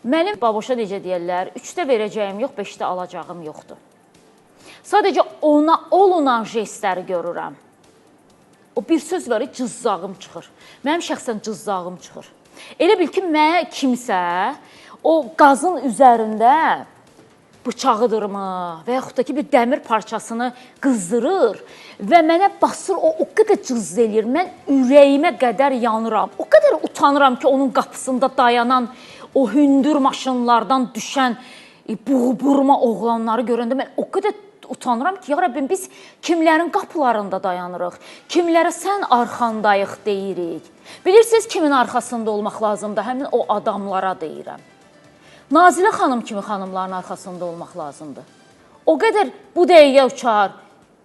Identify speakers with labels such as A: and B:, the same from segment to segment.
A: Mənim baboşa necə deyirlər, 3-də verəcəyim yox, 5-də alacağım yoxdur. Sadəcə ona olunan jestləri görürəm. O bir söz var, cızzağım çıxır. Mənim şəxsən cızzağım çıxır. Elə bil ki, mənə kimsə o qazın üzərində bıçağıdırmı və yaxud da ki, bir dəmir parçasını qızdırır və mənə basır, o qədər cızz eləyir. Mən ürəyimə qədər yanıram. O qədər utanıram ki, onun qapısında dayanan o hündür maşınlardan düşən burma oğlanları görəndə mən o qədər utanıram ki, ya Rəbbim, biz kimlərin qapılarında dayanırıq, kimlərə sən arxandayıq deyirik. Bilirsiniz, kimin arxasında olmaq lazımdır? Həmin o adamlara deyirəm. Nazilə xanım kimi xanımların arxasında olmaq lazımdır. O qədər bu dəqiqə uçar,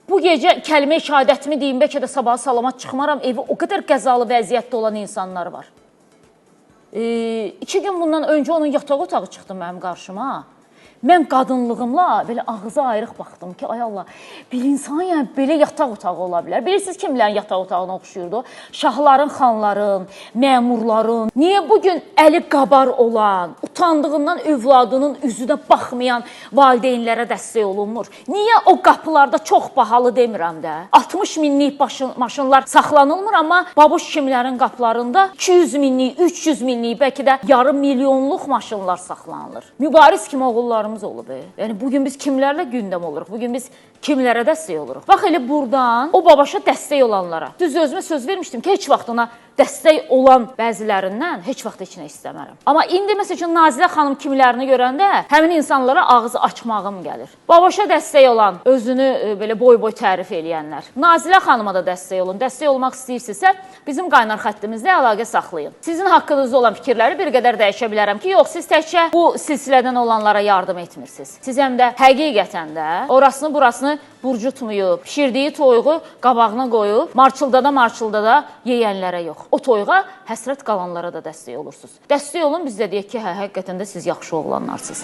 A: bu gecə kəlmə-i şəhadətimi deyim, bəlkə də sabaha salamat çıxmaram, evi o qədər qəzalı vəziyyətdə olan insanlar var. 2 gün bundan öncə onun yataq otağı çıxdı mənim qarşıma. Mən qadınlığımla belə ağzı ayrıq baxdım ki, ay Allah, bir insan yəni belə yataq otağı ola bilər. Bilirsiniz kimlərin yataq otağına oxşuyurdu? Şahların, xanların, məmurların. Niyə bugün əli qabar olan, utandığından övladının üzünə baxmayan valideynlərə dəstək olunmur? Niyə o qapılarda çox bahalı demirəm də? 60 minlik maşınlar saxlanılmır, amma babuş kimlərin qapılarında 200 minlik, 300 minlik, bəlkə də yarım milyonluq maşınlar saxlanılır. Mübariz kimi oğullarımız olub. Yəni bugün biz kimlərlə gündəm oluruq? Bugün biz kimlərə dəstək oluruq? Bax elə buradan o babaşa dəstək olanlara. Düz özümə söz vermişdim ki, heç vaxt ona dəstək olan bəzilərindən heç vaxt heç nə istəmərəm. Amma indi məsəl üçün Nazilə xanım kimlərini görəndə həmin insanlara ağzı açmağım gəlir. Babaşa dəstək olan, özünü belə boy-boy tərif eləyənlər. Nazilə xanıma da dəstək olun. Dəstək olmaq istəyirsinizsə, bizim qaynar xəttimizdə əlaqə saxlayın. Sizin haqqınızda olan fikirləri bir qədər dəyişə bilərəm ki, yox, siz təkcə bu silsilədən olanlara yardım etmirsiniz. Siz həm də həqiqətən də orasını burasını burcutmayıb, pişirdiyi toyuğu qabağına qoyub, marçıldada yeyənlərə yox. O toyuğa həsrət qalanlara da dəstək olursunuz. Dəstək olun, biz də deyək ki, həqiqətən də siz yaxşı oğlanlarsınız.